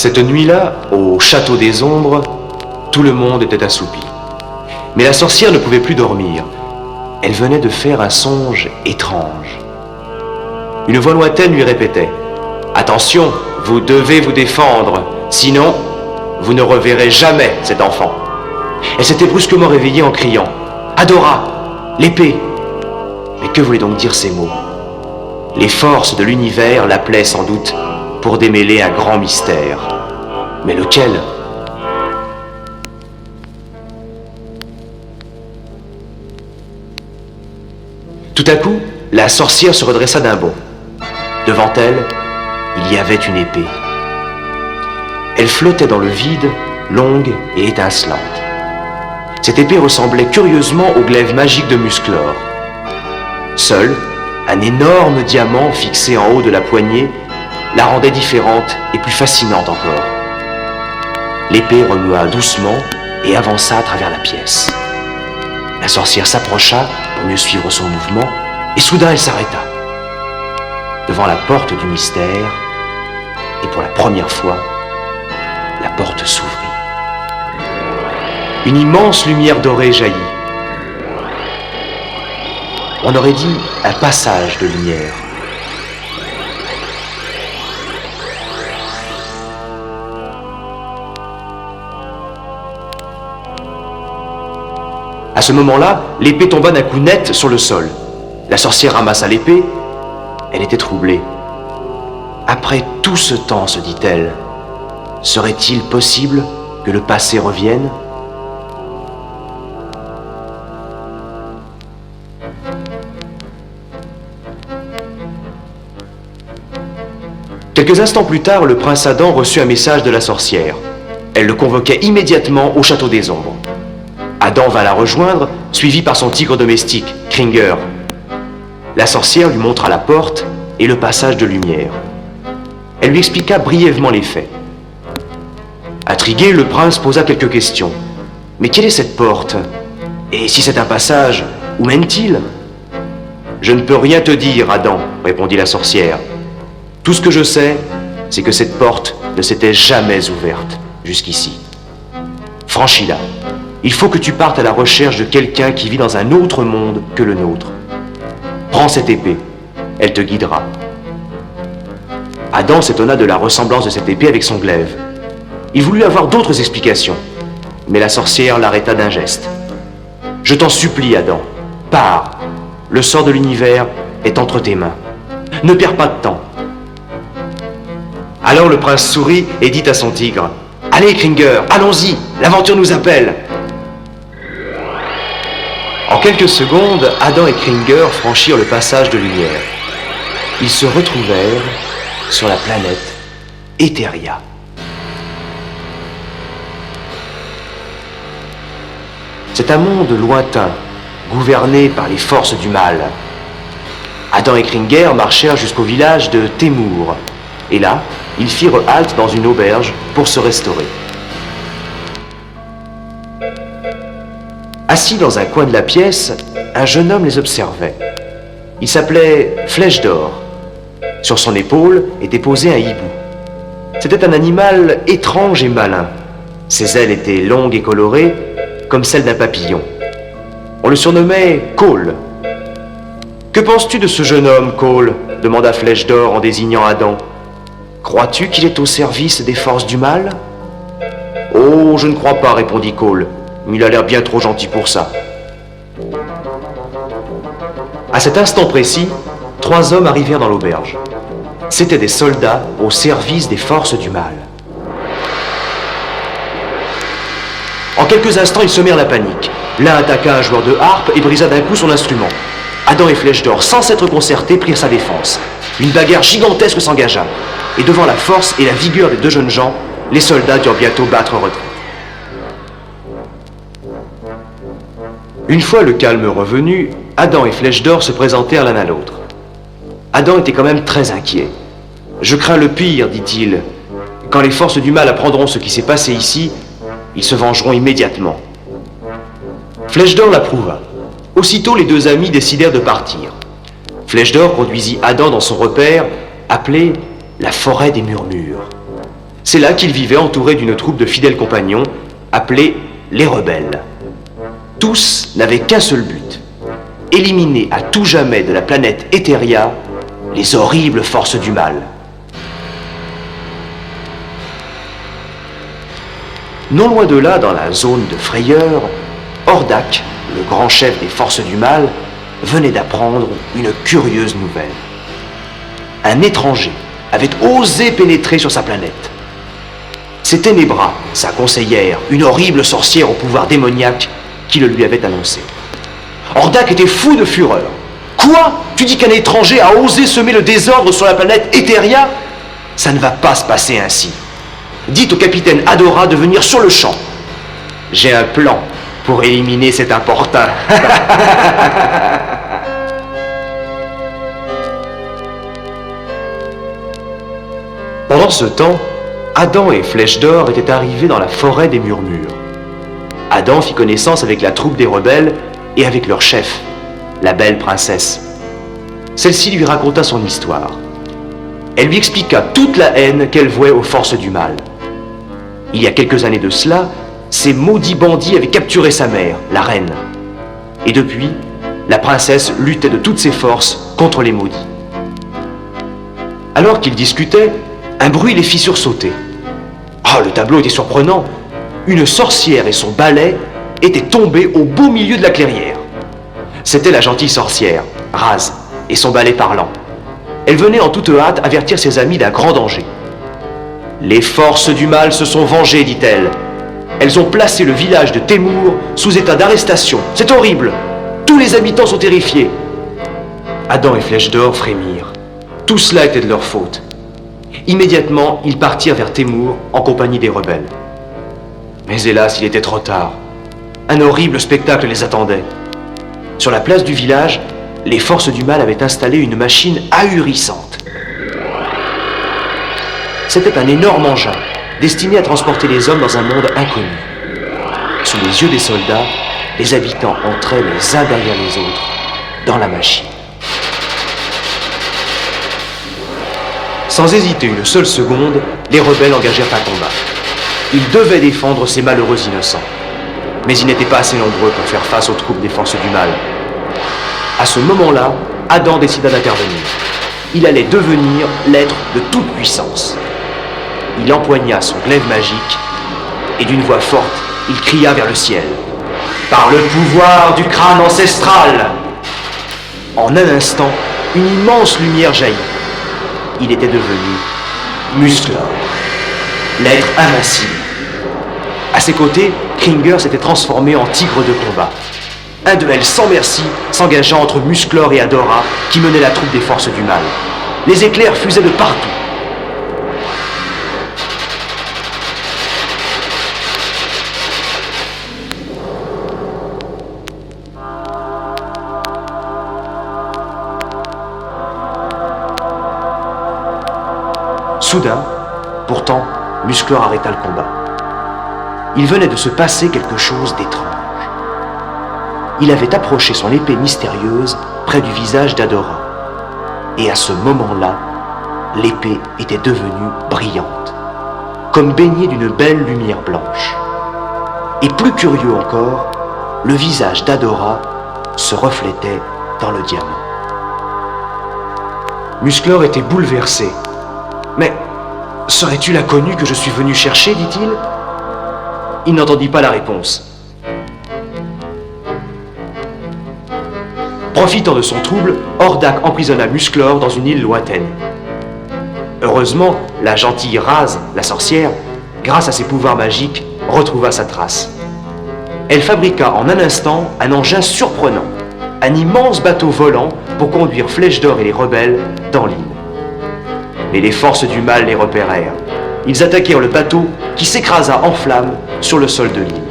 Cette nuit-là, au château des ombres, tout le monde était assoupi. Mais la sorcière ne pouvait plus dormir. Elle venait de faire un songe étrange. Une voix lointaine lui répétait « Attention, vous devez vous défendre, sinon vous ne reverrez jamais cet enfant. » Elle s'était brusquement réveillée en criant « Adora, l'épée !» Mais que voulaient donc dire ces mots? Les forces de l'univers l'appelaient sans doute pour démêler un grand mystère. Mais lequel? Tout à coup, la sorcière se redressa d'un bond. Devant elle, il y avait une épée. Elle flottait dans le vide, longue et étincelante. Cette épée ressemblait curieusement au glaive magique de Musclor. Seul, un énorme diamant fixé en haut de la poignée la rendait différente et plus fascinante encore. L'épée remua doucement et avança à travers la pièce. La sorcière s'approcha pour mieux suivre son mouvement, et soudain elle s'arrêta. Devant la porte du mystère, et pour la première fois, la porte s'ouvrit. Une immense lumière dorée jaillit. On aurait dit un passage de lumière. À ce moment-là, l'épée tomba d'un coup net sur le sol. La sorcière ramassa l'épée. Elle était troublée. Après tout ce temps, se dit-elle, serait-il possible que le passé revienne? Quelques instants plus tard, le prince Adam reçut un message de la sorcière. Elle le convoquait immédiatement au château des ombres. Adam vint la rejoindre, suivi par son tigre domestique, Kringer. La sorcière lui montra la porte et le passage de lumière. Elle lui expliqua brièvement les faits. Intrigué, le prince posa quelques questions. Mais quelle est cette porte? Et si c'est un passage, où mène-t-il? Je ne peux rien te dire, Adam, répondit la sorcière. Tout ce que je sais, c'est que cette porte ne s'était jamais ouverte jusqu'ici. Franchis-la. Il faut que tu partes à la recherche de quelqu'un qui vit dans un autre monde que le nôtre. Prends cette épée, elle te guidera. Adam s'étonna de la ressemblance de cette épée avec son glaive. Il voulut avoir d'autres explications, mais la sorcière l'arrêta d'un geste. Je t'en supplie, Adam, pars. Le sort de l'univers est entre tes mains. Ne perds pas de temps. Alors le prince sourit et dit à son tigre, « Allez, Kringer, allons-y, l'aventure nous appelle !» En quelques secondes, Adam et Kringer franchirent le passage de lumière. Ils se retrouvèrent sur la planète Etheria. C'est un monde lointain, gouverné par les forces du mal. Adam et Kringer marchèrent jusqu'au village de Temur, et là, ils firent halte dans une auberge pour se restaurer. Assis dans un coin de la pièce, un jeune homme les observait. Il s'appelait Flèche d'Or. Sur son épaule était posé un hibou. C'était un animal étrange et malin. Ses ailes étaient longues et colorées, comme celles d'un papillon. On le surnommait Cole. « Que penses-tu de ce jeune homme, Cole » demanda Flèche d'Or en désignant Adam. « Crois-tu qu'il est au service des forces du mal ?»« Oh, je ne crois pas, répondit Cole. Il a l'air bien trop gentil pour ça. » À cet instant précis, 3 hommes arrivèrent dans l'auberge. C'étaient des soldats au service des forces du mal. En quelques instants, ils semèrent la panique. L'un attaqua un joueur de harpe et brisa d'un coup son instrument. Adam et Flèche d'Or, sans s'être concertés, prirent sa défense. Une bagarre gigantesque s'engagea. Et devant la force et la vigueur des 2 jeunes gens, les soldats durent bientôt battre en retraite. Une fois le calme revenu, Adam et Flèche d'Or se présentèrent l'un à l'autre. Adam était quand même très inquiet. « Je crains le pire, dit-il. Quand les forces du mal apprendront ce qui s'est passé ici, ils se vengeront immédiatement. » Flèche d'Or l'approuva. Aussitôt, les 2 amis décidèrent de partir. Flèche d'Or conduisit Adam dans son repère, appelé la forêt des murmures. C'est là qu'il vivait entouré d'une troupe de fidèles compagnons, appelés les rebelles. Tous n'avaient qu'un seul but, éliminer à tout jamais de la planète Etheria les horribles forces du mal. Non loin de là, dans la zone de frayeur, Hordak, le grand chef des forces du mal, venait d'apprendre une curieuse nouvelle. Un étranger avait osé pénétrer sur sa planète. C'était Nebra, sa conseillère, une horrible sorcière au pouvoir démoniaque, qui le lui avait annoncé. Hordak était fou de fureur. Quoi? Tu dis qu'un étranger a osé semer le désordre sur la planète Etheria? Ça ne va pas se passer ainsi. Dites au capitaine Adora de venir sur le champ. J'ai un plan pour éliminer cet importun. Pendant ce temps, Adam et Flèche d'Or étaient arrivés dans la forêt des Murmures. Adam fit connaissance avec la troupe des rebelles et avec leur chef, la belle princesse. Celle-ci lui raconta son histoire. Elle lui expliqua toute la haine qu'elle vouait aux forces du mal. Il y a quelques années de cela, ces maudits bandits avaient capturé sa mère, la reine. Et depuis, la princesse luttait de toutes ses forces contre les maudits. Alors qu'ils discutaient, un bruit les fit sursauter. Ah, le tableau était surprenant. Une sorcière et son balai étaient tombés au beau milieu de la clairière. C'était la gentille sorcière, Raz, et son balai parlant. Elle venait en toute hâte avertir ses amis d'un grand danger. Les forces du mal se sont vengées, dit-elle. Elles ont placé le village de Témour sous état d'arrestation. C'est horrible. Tous les habitants sont terrifiés. Adam et Flèche d'Or frémirent. Tout cela était de leur faute. Immédiatement, ils partirent vers Témour en compagnie des rebelles. Mais hélas, il était trop tard. Un horrible spectacle les attendait. Sur la place du village, les forces du mal avaient installé une machine ahurissante. C'était un énorme engin, destiné à transporter les hommes dans un monde inconnu. Sous les yeux des soldats, les habitants entraient les uns derrière les autres dans la machine. Sans hésiter une seule seconde, les rebelles engagèrent un combat. Ils devaient défendre ces malheureux innocents. Mais ils n'étaient pas assez nombreux pour faire face aux troupes des forces du mal. À ce moment-là, Adam décida d'intervenir. Il allait devenir l'être de toute puissance. Il empoigna son glaive magique et d'une voix forte, il cria vers le ciel. « Par le pouvoir du crâne ancestral !» En un instant, une immense lumière jaillit. Il était devenu Musclor, l'être invincible. À ses côtés, Kringer s'était transformé en tigre de combat. Un duel sans merci s'engagea entre Musclor et Adora, qui menait la troupe des forces du mal. Les éclairs fusaient de partout. Soudain, pourtant, Musclor arrêta le combat. Il venait de se passer quelque chose d'étrange. Il avait approché son épée mystérieuse près du visage d'Adora. Et à ce moment-là, l'épée était devenue brillante, comme baignée d'une belle lumière blanche. Et plus curieux encore, le visage d'Adora se reflétait dans le diamant. Musclor était bouleversé. « Mais serais-tu l'inconnu que je suis venu chercher ?» dit-il. Il n'entendit pas la réponse. Profitant de son trouble, Hordak emprisonna Musclor dans une île lointaine. Heureusement, la gentille Raz, la sorcière, grâce à ses pouvoirs magiques, retrouva sa trace. Elle fabriqua en un instant un engin surprenant, un immense bateau volant pour conduire Flèche d'Or et les rebelles dans l'île. Mais les forces du mal les repérèrent. Ils attaquèrent le bateau qui s'écrasa en flammes sur le sol de l'île.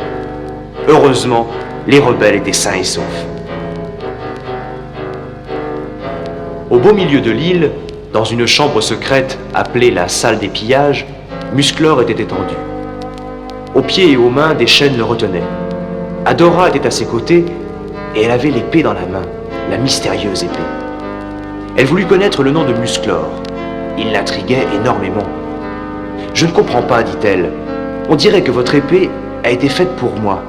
Heureusement, les rebelles étaient sains et saufs. Au beau milieu de l'île, dans une chambre secrète appelée la salle des pillages, Musclor était étendu. Aux pieds et aux mains, des chaînes le retenaient. Adora était à ses côtés et elle avait l'épée dans la main, la mystérieuse épée. Elle voulut connaître le nom de Musclor. Il l'intriguait énormément. Je ne comprends pas, dit-elle. On dirait que votre épée a été faite pour moi.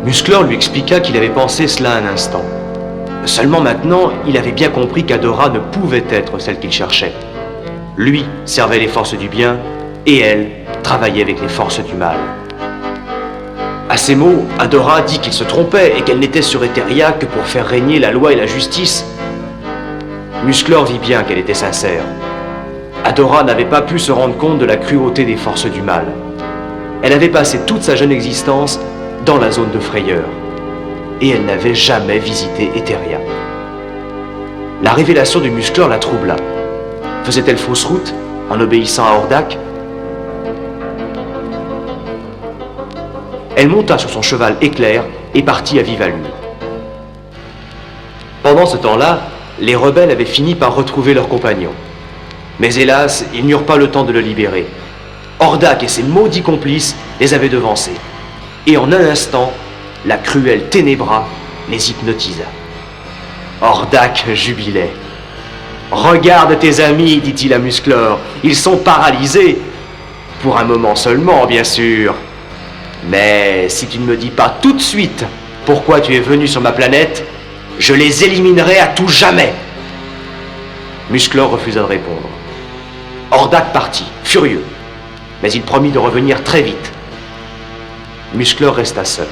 Musclor lui expliqua qu'il avait pensé cela un instant. Seulement maintenant, il avait bien compris qu'Adora ne pouvait être celle qu'il cherchait. Lui servait les forces du bien, et elle travaillait avec les forces du mal. À ces mots, Adora dit qu'il se trompait et qu'elle n'était sur Etheria que pour faire régner la loi et la justice. Musclor vit bien qu'elle était sincère. Adora n'avait pas pu se rendre compte de la cruauté des forces du mal. Elle avait passé toute sa jeune existence dans la zone de frayeur, et elle n'avait jamais visité Etheria. La révélation de Musclor la troubla. Faisait-elle fausse route en obéissant à Hordak? Elle monta sur son cheval éclair et partit à vive allure. Pendant ce temps-là, les rebelles avaient fini par retrouver leurs compagnons. Mais hélas, ils n'eurent pas le temps de le libérer. Hordak et ses maudits complices les avaient devancés. Et en un instant, la cruelle Ténébra les hypnotisa. Hordak jubilait. « Regarde tes amis, dit-il à Musclor, ils sont paralysés. Pour un moment seulement, bien sûr. Mais si tu ne me dis pas tout de suite pourquoi tu es venu sur ma planète, je les éliminerai à tout jamais. » Musclor refusa de répondre. Hordak partit, furieux, mais il promit de revenir très vite. Musclor resta seul.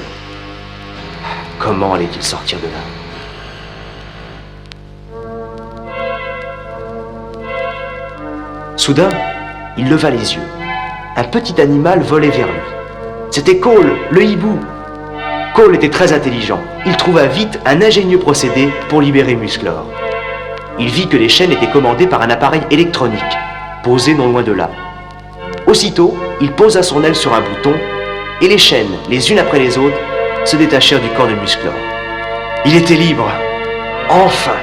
Comment allait-il sortir de là? Soudain, il leva les yeux. Un petit animal volait vers lui. C'était Cole, le hibou. Cole était très intelligent. Il trouva vite un ingénieux procédé pour libérer Musclor. Il vit que les chaînes étaient commandées par un appareil électronique, posé non loin de là. Aussitôt, il posa son aile sur un bouton, et les chaînes, les unes après les autres, se détachèrent du corps de Musclor. Il était libre. Enfin!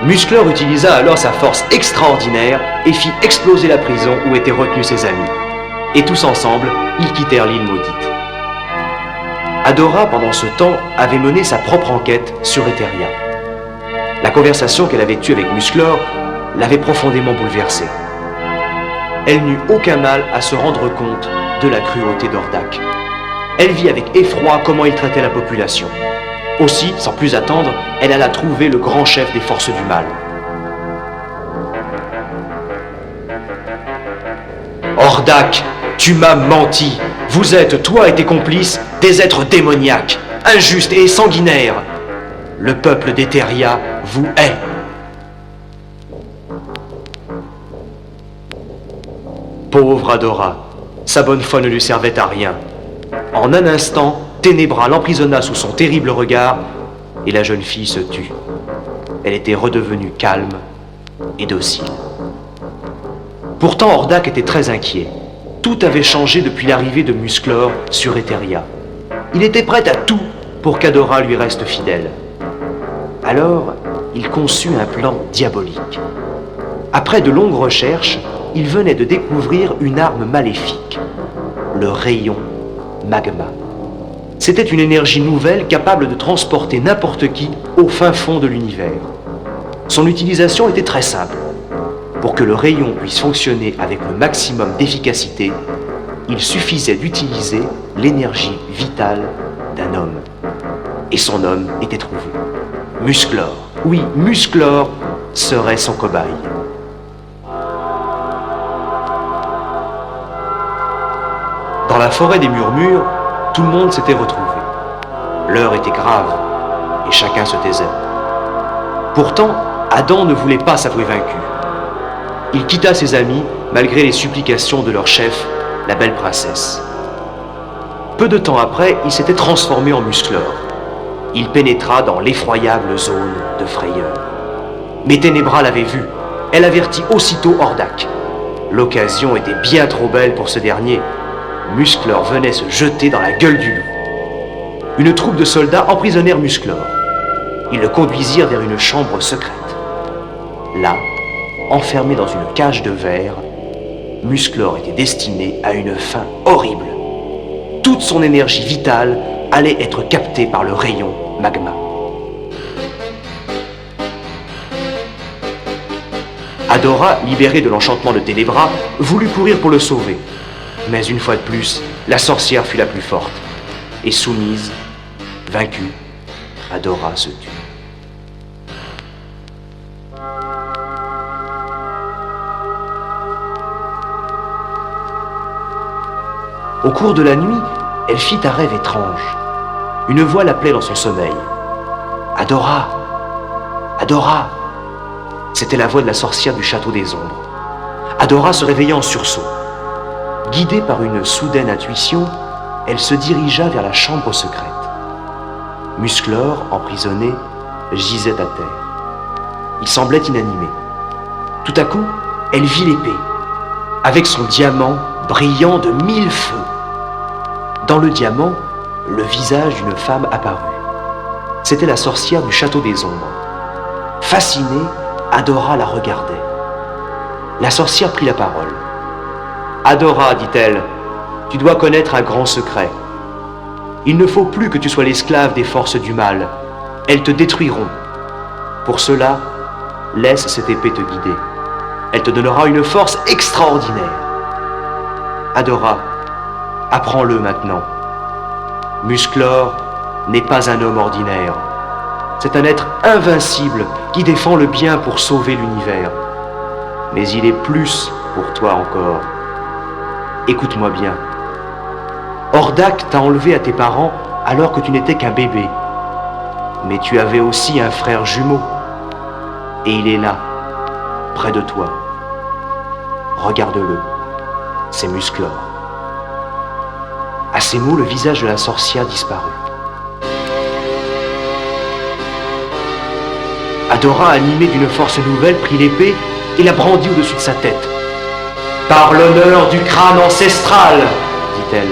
Musclor utilisa alors sa force extraordinaire et fit exploser la prison où étaient retenus ses amis. Et tous ensemble, ils quittèrent l'île maudite. Adora, pendant ce temps, avait mené sa propre enquête sur Etheria. La conversation qu'elle avait eue avec Musclor l'avait profondément bouleversée. Elle n'eut aucun mal à se rendre compte de la cruauté d'Hordak. Elle vit avec effroi comment il traitait la population. Aussi, sans plus attendre, elle alla trouver le grand chef des forces du mal. Hordak, tu m'as menti. Vous êtes, toi et tes complices, des êtres démoniaques, injustes et sanguinaires. Le peuple d'Etheria vous hait. Pauvre Adora, sa bonne foi ne lui servait à rien. En un instant, Ténébra l'emprisonna sous son terrible regard et la jeune fille se tut. Elle était redevenue calme et docile. Pourtant, Hordak était très inquiet. Tout avait changé depuis l'arrivée de Musclor sur Etheria. Il était prêt à tout pour qu'Adora lui reste fidèle. Alors, il conçut un plan diabolique. Après de longues recherches, il venait de découvrir une arme maléfique, le rayon magma. C'était une énergie nouvelle capable de transporter n'importe qui au fin fond de l'univers. Son utilisation était très simple. Pour que le rayon puisse fonctionner avec le maximum d'efficacité, il suffisait d'utiliser l'énergie vitale d'un homme. Et son homme était trouvé. Musclor. Oui, Musclor serait son cobaye. Dans la forêt des murmures, tout le monde s'était retrouvé. L'heure était grave et chacun se taisait. Pourtant, Adam ne voulait pas s'avouer vaincu. Il quitta ses amis malgré les supplications de leur chef, la belle princesse. Peu de temps après, il s'était transformé en Musclor. Il pénétra dans l'effroyable zone de frayeur. Mais Ténébra l'avait vu. Elle avertit aussitôt Hordak. L'occasion était bien trop belle pour ce dernier. Musclor venait se jeter dans la gueule du loup. Une troupe de soldats emprisonnèrent Musclor. Ils le conduisirent vers une chambre secrète. Là, enfermé dans une cage de verre, Musclor était destiné à une fin horrible. Toute son énergie vitale allait être captée par le rayon magma. Adora, libérée de l'enchantement de Ténébra, voulut courir pour le sauver. Mais une fois de plus, la sorcière fut la plus forte. Et soumise, vaincue, Adora se tut. Au cours de la nuit, elle fit un rêve étrange. Une voix l'appelait dans son sommeil. « Adora! Adora !» C'était la voix de la sorcière du château des ombres. Adora se réveilla en sursaut. Guidée par une soudaine intuition, elle se dirigea vers la chambre secrète. Musclor, emprisonné, gisait à terre. Il semblait inanimé. Tout à coup, elle vit l'épée, avec son diamant brillant de 1000 feux. Dans le diamant, le visage d'une femme apparut. C'était la sorcière du château des ombres. Fascinée, Adora la regardait. La sorcière prit la parole. « Adora, dit-elle, tu dois connaître un grand secret. Il ne faut plus que tu sois l'esclave des forces du mal. Elles te détruiront. Pour cela, laisse cette épée te guider. Elle te donnera une force extraordinaire. Adora, apprends-le maintenant. Musclor n'est pas un homme ordinaire. C'est un être invincible qui défend le bien pour sauver l'univers. Mais il est plus pour toi encore. Écoute-moi bien. Hordak t'a enlevé à tes parents alors que tu n'étais qu'un bébé. Mais tu avais aussi un frère jumeau. Et il est là, près de toi. Regarde-le. C'est Musclor. À ces mots, le visage de la sorcière disparut. Adora, animée d'une force nouvelle, prit l'épée et la brandit au-dessus de sa tête. « Par l'honneur du crâne ancestral !» dit-elle.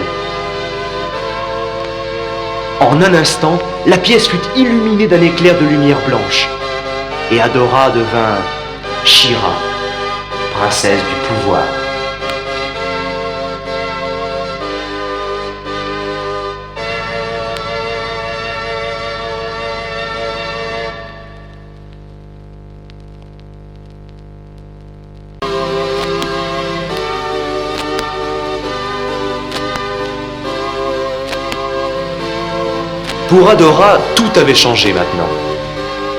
En un instant, la pièce fut illuminée d'un éclair de lumière blanche. Et Adora devint She-Ra, princesse du pouvoir. Pour Adora, tout avait changé maintenant.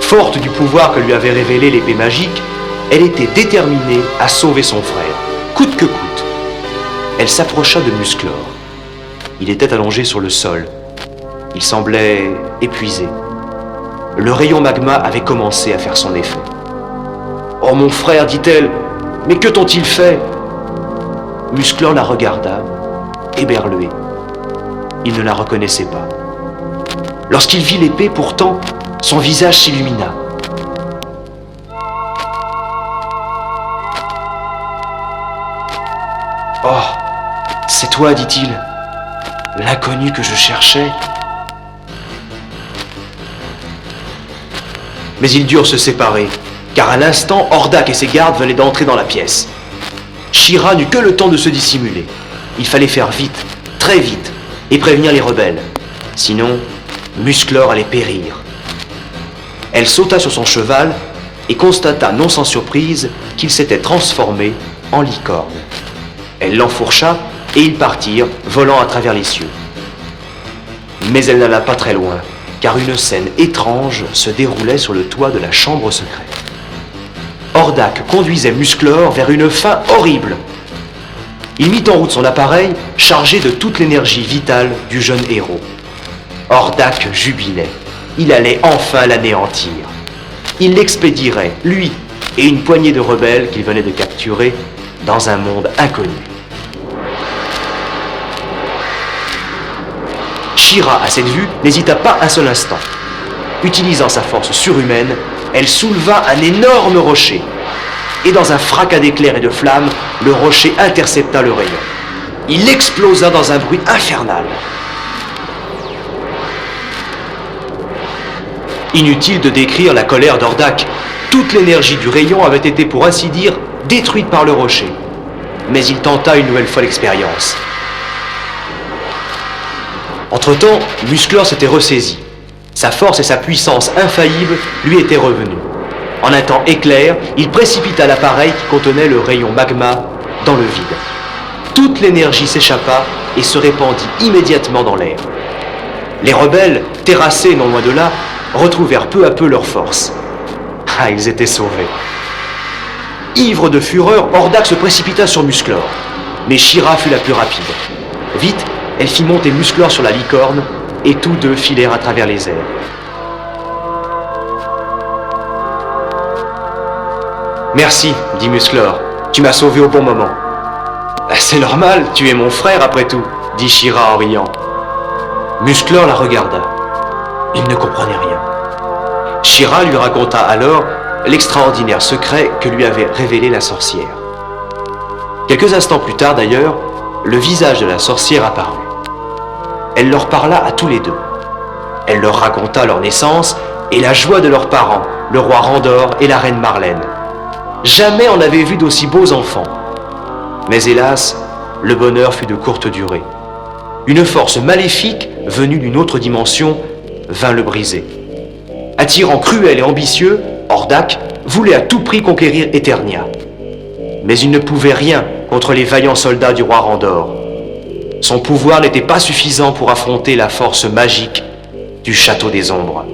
Forte du pouvoir que lui avait révélé l'épée magique, elle était déterminée à sauver son frère, coûte que coûte. Elle s'approcha de Musclor. Il était allongé sur le sol. Il semblait épuisé. Le rayon magma avait commencé à faire son effet. « Oh mon frère, dit-elle, mais que t'ont-ils fait ?» Musclor la regarda, éberlué. Il ne la reconnaissait pas. Lorsqu'il vit l'épée, pourtant, son visage s'illumina. « Oh, c'est toi, dit-il, l'inconnu que je cherchais. » Mais ils durent se séparer, car à l'instant, Hordak et ses gardes venaient d'entrer dans la pièce. She-Ra n'eut que le temps de se dissimuler. Il fallait faire vite, très vite, et prévenir les rebelles. Sinon, Musclor allait périr. Elle sauta sur son cheval et constata, non sans surprise, qu'il s'était transformé en licorne. Elle l'enfourcha et ils partirent, volant à travers les cieux. Mais elle n'alla pas très loin, car une scène étrange se déroulait sur le toit de la chambre secrète. Hordak conduisait Musclor vers une fin horrible. Il mit en route son appareil, chargé de toute l'énergie vitale du jeune héros. Hordak jubilait. Il allait enfin l'anéantir. Il l'expédierait, lui et une poignée de rebelles qu'il venait de capturer, dans un monde inconnu. She-Ra, à cette vue, n'hésita pas un seul instant. Utilisant sa force surhumaine, elle souleva un énorme rocher. Et dans un fracas d'éclairs et de flammes, le rocher intercepta le rayon. Il explosa dans un bruit infernal. Inutile de décrire la colère d'Hordak. Toute l'énergie du rayon avait été, pour ainsi dire, détruite par le rocher. Mais il tenta une nouvelle fois l'expérience. Entre-temps, Musclor s'était ressaisi. Sa force et sa puissance infaillible lui étaient revenues. En un temps éclair, il précipita l'appareil qui contenait le rayon magma dans le vide. Toute l'énergie s'échappa et se répandit immédiatement dans l'air. Les rebelles, terrassés non loin de là, retrouvèrent peu à peu leur force. Ah, ils étaient sauvés. Ivre de fureur, Hordak se précipita sur Musclor. Mais She-Ra fut la plus rapide. Vite, elle fit monter Musclor sur la licorne et tous deux filèrent à travers les airs. « Merci, dit Musclor, tu m'as sauvé au bon moment. »« C'est normal, tu es mon frère après tout, dit She-Ra en riant. » Musclor la regarda. Il ne comprenait rien. She-Ra lui raconta alors l'extraordinaire secret que lui avait révélé la sorcière. Quelques instants plus tard d'ailleurs, le visage de la sorcière apparut. Elle leur parla à tous les deux. Elle leur raconta leur naissance et la joie de leurs parents, le roi Randor et la reine Marlène. Jamais on n'avait vu d'aussi beaux enfants. Mais hélas, le bonheur fut de courte durée. Une force maléfique, venue d'une autre dimension, vint le briser. Attirant cruel et ambitieux, Hordak voulait à tout prix conquérir Eternia. Mais il ne pouvait rien contre les vaillants soldats du roi Randor. Son pouvoir n'était pas suffisant pour affronter la force magique du Château des Ombres.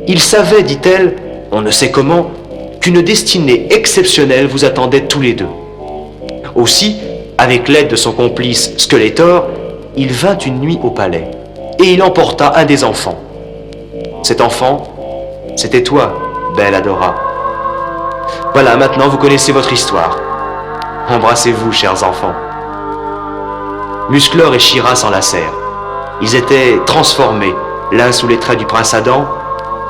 Il savait, dit-elle, on ne sait comment, qu'une destinée exceptionnelle vous attendait tous les deux. Aussi, avec l'aide de son complice Skeletor, il vint une nuit au palais et il emporta un des enfants. Cet enfant, c'était toi, belle Adora. Voilà, maintenant vous connaissez votre histoire. Embrassez-vous, chers enfants. Musclor et She-Ra s'enlacèrent. Ils étaient transformés, l'un sous les traits du prince Adam,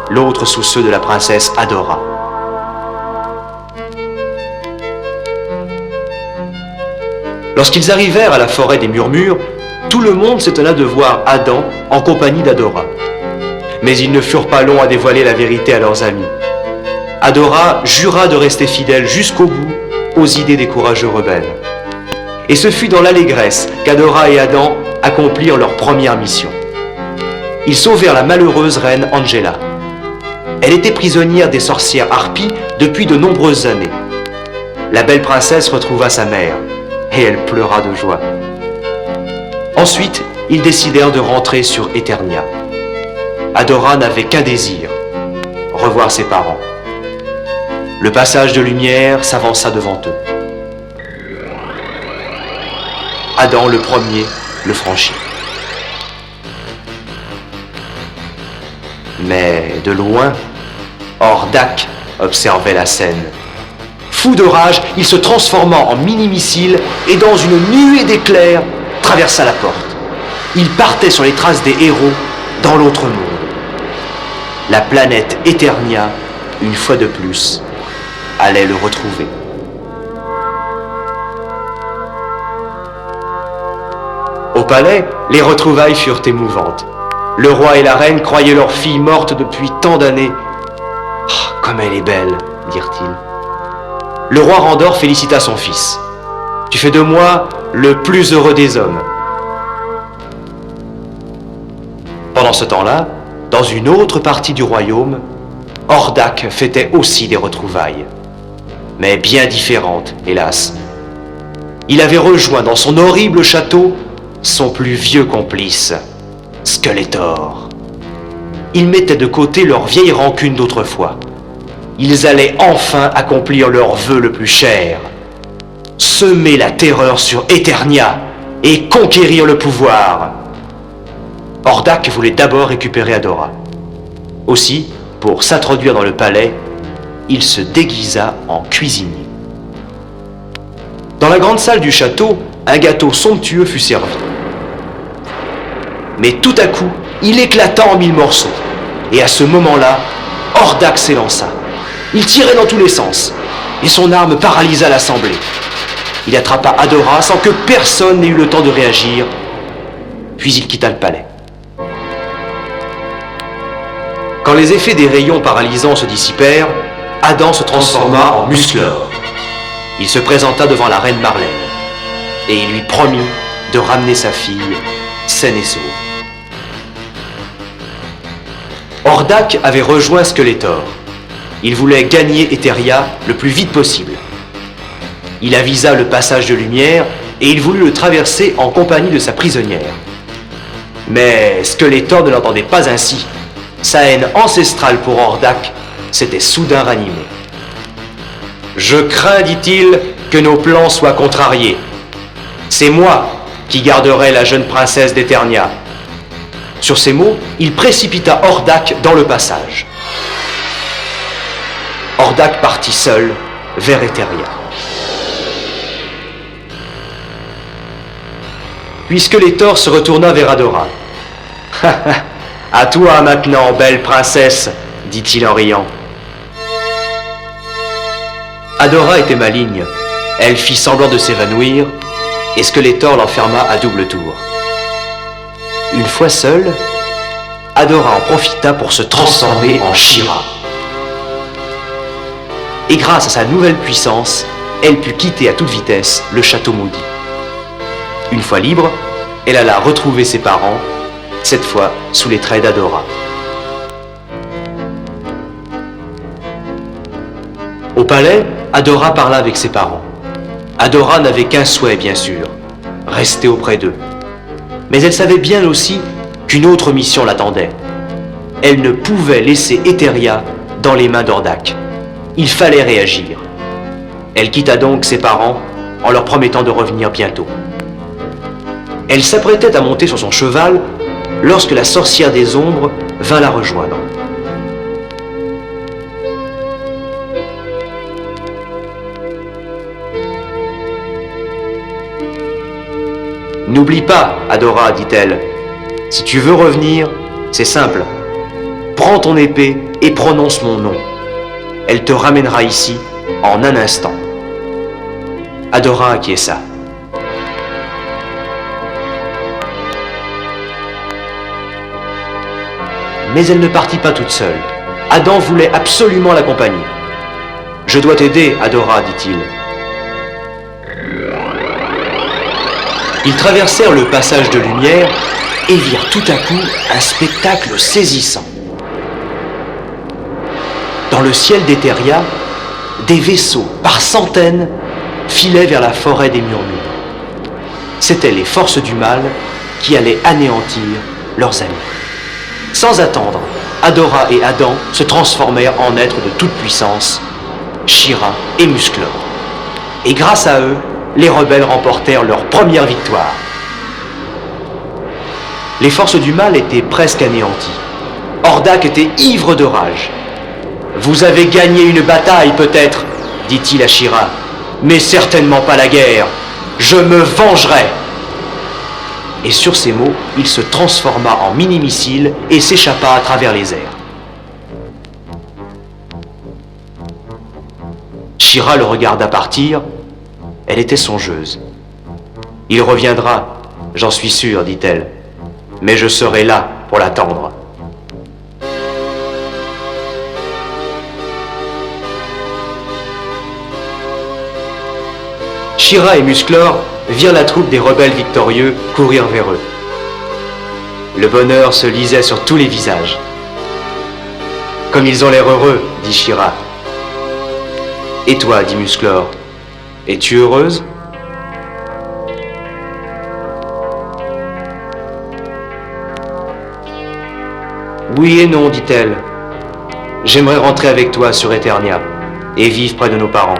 l'autre sous ceux de la princesse Adora. Lorsqu'ils arrivèrent à la forêt des Murmures, tout le monde s'étonna de voir Adam en compagnie d'Adora. Mais ils ne furent pas longs à dévoiler la vérité à leurs amis. Adora jura de rester fidèle jusqu'au bout aux idées des courageux rebelles. Et ce fut dans l'allégresse qu'Adora et Adam accomplirent leur première mission. Ils sauvèrent la malheureuse reine Angela. Elle était prisonnière des sorcières harpies depuis de nombreuses années. La belle princesse retrouva sa mère et elle pleura de joie. Ensuite, ils décidèrent de rentrer sur Eternia. Adora n'avait qu'un désir, revoir ses parents. Le passage de lumière s'avança devant eux. Adam, le premier, le franchit. Mais de loin, Hordak observait la scène. Fou de rage, il se transforma en mini-missile et dans une nuée d'éclairs, traversa la porte. Il partait sur les traces des héros dans l'autre monde. La planète Eternia, une fois de plus, allait le retrouver. Au palais, les retrouvailles furent émouvantes. Le roi et la reine croyaient leur fille morte depuis tant d'années. « Oh, comme elle est belle !» dirent-ils. Le roi Randor félicita son fils. « Tu fais de moi le plus heureux des hommes. » Pendant ce temps-là, dans une autre partie du royaume, Hordak fêtait aussi des retrouvailles. Mais bien différentes, hélas. Il avait rejoint dans son horrible château son plus vieux complice, Skeletor. Ils mettaient de côté leur vieille rancune d'autrefois. Ils allaient enfin accomplir leur vœu le plus cher, semer la terreur sur Eternia et conquérir le pouvoir. Hordak voulait d'abord récupérer Adora. Aussi, pour s'introduire dans le palais, il se déguisa en cuisinier. Dans la grande salle du château, un gâteau somptueux fut servi. Mais tout à coup, il éclata en 1000 morceaux. Et à ce moment-là, Hordak s'élança. Il tirait dans tous les sens, et son arme paralysa l'assemblée. Il attrapa Adora sans que personne n'ait eu le temps de réagir, puis il quitta le palais. Quand les effets des rayons paralysants se dissipèrent, Adam se transforma en Musclor. Il se présenta devant la reine Marlène, et il lui promit de ramener sa fille saine et sauve. Hordak avait rejoint Skeletor. Il voulait gagner Eteria le plus vite possible. Il avisa le passage de lumière et il voulut le traverser en compagnie de sa prisonnière. Mais Skeletor ne l'entendait pas ainsi. Sa haine ancestrale pour Hordak s'était soudain ranimée. « Je crains, dit-il, que nos plans soient contrariés. C'est moi qui garderai la jeune princesse d'Eternia. » Sur ces mots, il précipita Hordak dans le passage. Hordak partit seul vers Eteria. Puis Skeletor se retourna vers Adora. « À toi maintenant, belle princesse, dit-il en riant. Adora était maligne. Elle fit semblant de s'évanouir, et Skeletor l'enferma à double tour. Une fois seule, Adora en profita pour se transformer en She-Ra. Et grâce à sa nouvelle puissance, elle put quitter à toute vitesse le château maudit. Une fois libre, elle alla retrouver ses parents, cette fois sous les traits d'Adora. Au palais, Adora parla avec ses parents. Adora n'avait qu'un souhait, bien sûr, rester auprès d'eux. Mais elle savait bien aussi qu'une autre mission l'attendait. Elle ne pouvait laisser Eteria dans les mains d'Hordak. Il fallait réagir. Elle quitta donc ses parents en leur promettant de revenir bientôt. Elle s'apprêtait à monter sur son cheval lorsque la sorcière des ombres vint la rejoindre. « N'oublie pas, Adora, dit-elle, si tu veux revenir, c'est simple. Prends ton épée et prononce mon nom. Elle te ramènera ici en un instant. » Adora acquiesça. Mais elle ne partit pas toute seule. Adam voulait absolument l'accompagner. « Je dois t'aider, Adora, dit-il. » Ils traversèrent le passage de lumière et virent tout à coup un spectacle saisissant. Dans le ciel d'Eteria, des vaisseaux par centaines filaient vers la forêt des murmures. C'étaient les forces du mal qui allaient anéantir leurs amis. Sans attendre, Adora et Adam se transformèrent en êtres de toute puissance, She-Ra et Musclor. Et grâce à eux, les rebelles remportèrent leur première victoire. Les forces du mal étaient presque anéanties. Hordak était ivre de rage. « Vous avez gagné une bataille peut-être, dit-il à She-Ra, mais certainement pas la guerre. Je me vengerai !» Et sur ces mots, il se transforma en mini-missile et s'échappa à travers les airs. She-Ra le regarda partir. Elle était songeuse. « Il reviendra, j'en suis sûre, dit-elle, mais je serai là pour l'attendre. » She-Ra et Musclor virent la troupe des rebelles victorieux courir vers eux. Le bonheur se lisait sur tous les visages. « Comme ils ont l'air heureux, dit She-Ra. »« Et toi, dit Musclor, es-tu heureuse ?» « Oui et non, dit-elle. J'aimerais rentrer avec toi sur Eternia et vivre près de nos parents. »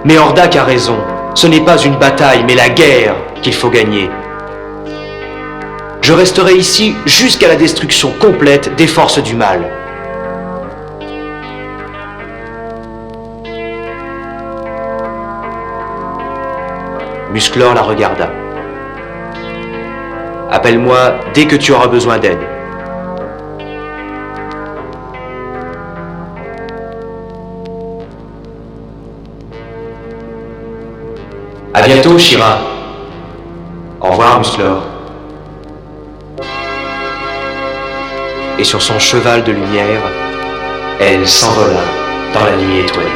Mais Hordak a raison, ce n'est pas une bataille, mais la guerre qu'il faut gagner. Je resterai ici jusqu'à la destruction complète des forces du mal. Musclor la regarda. « Appelle-moi dès que tu auras besoin d'aide. » À bientôt, She-Ra. Au revoir, Musclor. Et sur son cheval de lumière, elle s'envola dans la nuit étoilée.